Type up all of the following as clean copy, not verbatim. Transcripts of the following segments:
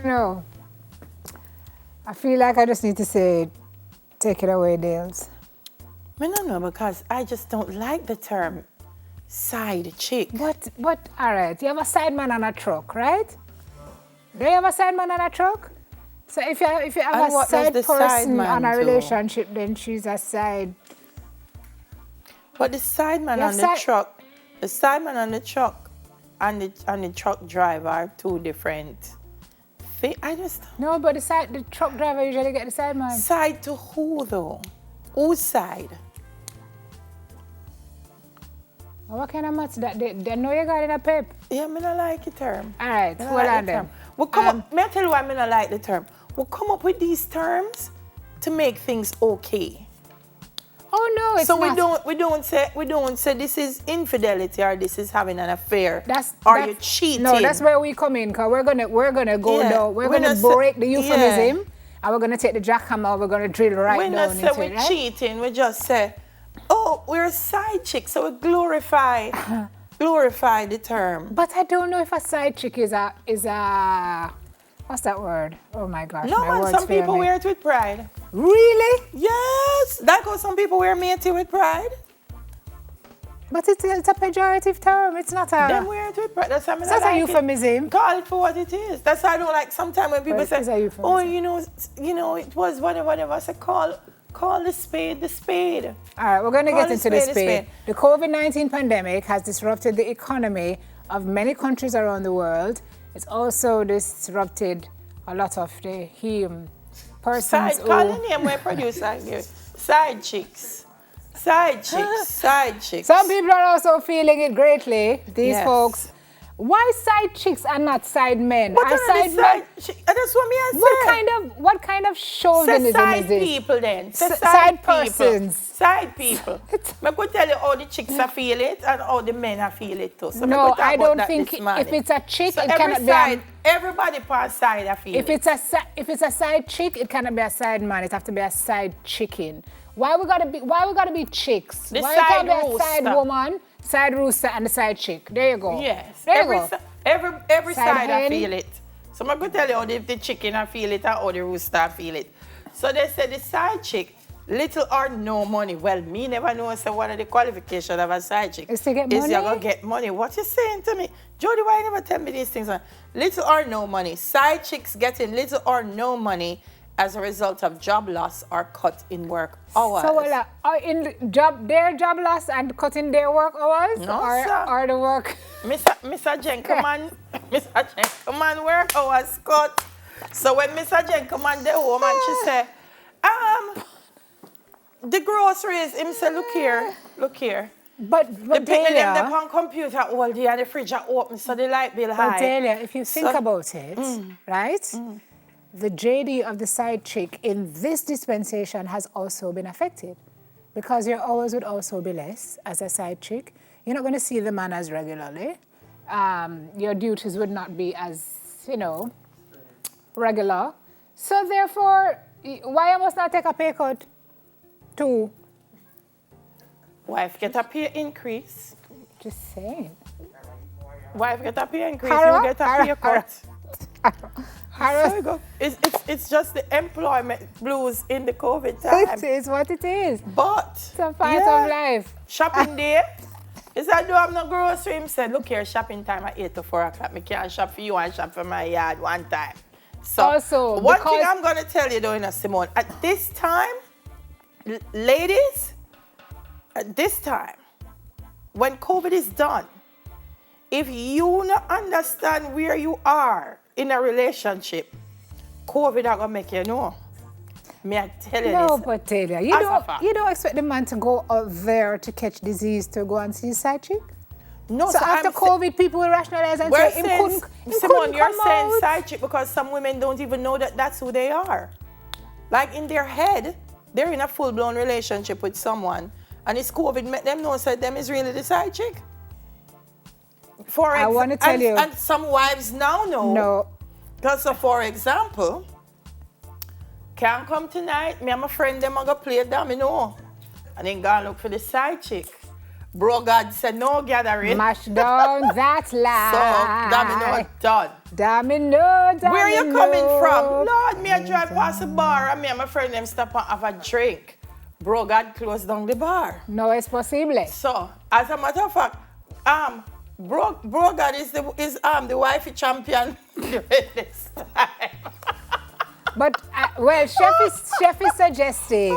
No. I feel like I just need to say, take it away, Dales. I don't know, because I just don't like the term side chick. But, all right, you have a side man on a truck, right? Do you have a side man on a truck? So if you have a side person on a relationship, then she's a side. But the side man on the truck, the side man on the truck and the truck driver are two different things. I just... No, but the truck driver usually get the side man. Side to who though? Whose side? What kind of maths that they know you got in a pep? Yeah, I don't like the term. All right, hold on then. We'll come up, may I tell you why I don't like the term? We'll come up with these terms to make things okay. Oh no, it's not. We don't say this is infidelity or this is having an affair. You cheating. No, that's where we come in, because we're gonna go down. We're gonna break the euphemism, and we're gonna take the jackhammer. We're gonna drill right down into it. We not say we're cheating. We just say, oh, we're a side chick, so we glorify the term. But I don't know if a side chick is a what's that word? Oh my gosh. No, man, some people wear it with pride. Really? Yes. Like how some people wear matey with pride. But it's a pejorative term. It's not a... Them wear it with pride. That's it's not a euphemism. Call it for what it is. That's why I don't like sometimes when people say, oh, you know, it was whatever. I say, call the spade the spade. All right, we're going to get into the spade. The COVID-19 pandemic has disrupted the economy of many countries around the world. It's also disrupted a lot of the persons who... Call the name where producer here. Side chicks. Side chicks. Some people are also feeling it greatly, these folks. Why side chicks are not side men? What are side men? That's what me I say. What kind of chauvinism is this? Side people then. Side persons. Side people. I could tell you how the chicks are feel it and how the men are feel it too. So no, I don't think if it's a chick, it cannot be everybody per side I feel if it's a side chick, it cannot be a side man. It have to be a side chicken. Why we gotta be chicks? Why can't be a side woman, side rooster, and the side chick? There you go. Yes. There you go. Every side I feel it. So I'm going to tell you how the chicken I feel it and how the rooster I feel it. So they said the side chick, little or no money. Well, me never know. So one of the qualifications of a side chick is to get money. Is you're going to get money. What you saying to me? Jody, why you never tell me these things? Little or no money. Side chicks getting little or no money as a result of job loss or cut in work hours. So their job loss and cutting their work hours? No, or the work? Mr. Jenkerman, work hours cut. So when Mr. Jenkerman the home and she say, the groceries, him say, look here. But the people them on computer all day and the fridge are open, so the light bill high. But Delia, if you think about it, right? The JD of the side chick in this dispensation has also been affected, because your hours would also be less as a side chick. You're not going to see the man as regularly. Your duties would not be as, regular. So therefore, why I must not take a pay cut too? Wife get a pay increase. Just saying. Wife get a pay increase, you get a pay cut. So you go. It's just the employment blues in the COVID time. It is what it is. But it's a part of life. Shopping day. He said, do I have no grocery? He said, look here, shopping time at 8 to 4 o'clock. I can't shop for you and shop for my yard one time. So also, one thing I'm going to tell you, though, Simone, at this time, ladies, at this time, when COVID is done, if you not understand where you are in a relationship, COVID are gonna make you know. May I tell you this? No, but Taylor, you don't expect the man to go out there to catch disease to go and see his side chick? No, so after COVID, people will rationalize and say, Simone, you're saying side chick because some women don't even know that that's who they are. Like in their head, they're in a full-blown relationship with someone, and it's COVID make them know that them is really the side chick. I want to tell you. And some wives now know. No. Because, for example, can't come tonight. Me and my friend, them are going to play domino. And then go and look for the side chick. Bro God said no gathering. Mash down that lie. So, domino done. Domino. Where are you coming from? Lord, me I drive past the bar and me and my friend them stop and have a drink. Bro God closed down the bar. No es posible. So, as a matter of fact, Bro God is the wifey champion during this time. But, well, chef is suggesting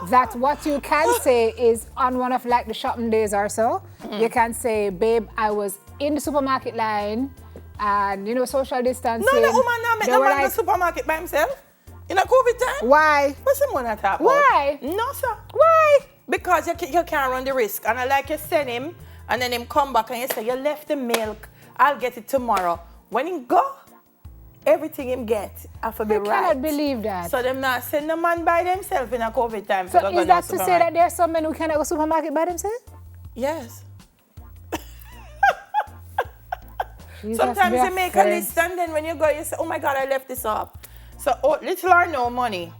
that what you can say is on one of like the shopping days or so, you can say, babe, I was in the supermarket line and, you know, social distancing. No, woman, no, make no man go supermarket by himself. In a COVID time? Why? What's the one I talk about? Why? No, sir. Why? Because you can't run the risk. And I like you send him, and then him come back and you say, you left the milk, I'll get it tomorrow. When he go, everything him get have to be right. I cannot believe that. So them not send the man by themselves in a COVID time. So is that to say that there are some men who cannot go supermarket by themselves? Yes. Sometimes you make a list and then when you go, you say, oh my God, I left this up. So little or no money,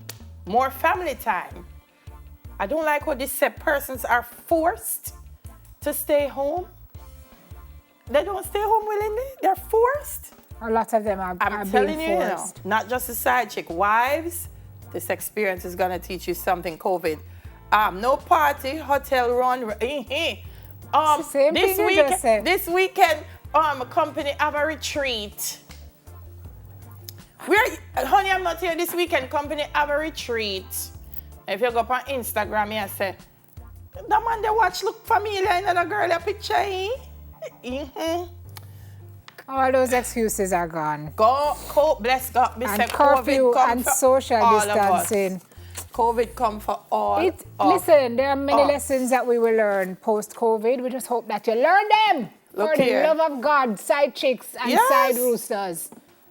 more family time. I don't like how these persons are forced to stay home. They don't stay home willingly. They're forced. A lot of them are I'm telling you, not just the side chick. Wives, this experience is going to teach you something, COVID. No party, hotel run. Same this thing you just said. This weekend, a company have a retreat. Honey, I'm not here this weekend. Company have a retreat. If you go up on Instagram, you say, the man they watch look familiar in the girl a picture, All those excuses are gone. Bless God. And curfew and social distancing. COVID come for all. Listen, there are many lessons that we will learn post-COVID. We just hope that you learn them. Look for here. the love of God, side chicks and side roosters.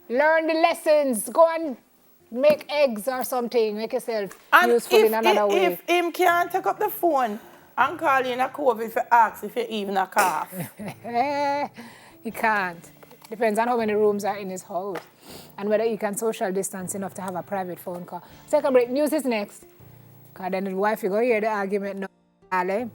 Learn the lessons. Go and make eggs or something. Make yourself useful in another way. If him can't take up the phone and call you in a COVID for ask if you even a cough. He can't. Depends on how many rooms are in his house and whether he can social distance enough to have a private phone call. Take a break. News is next. Because then the wife, you go hear the argument now.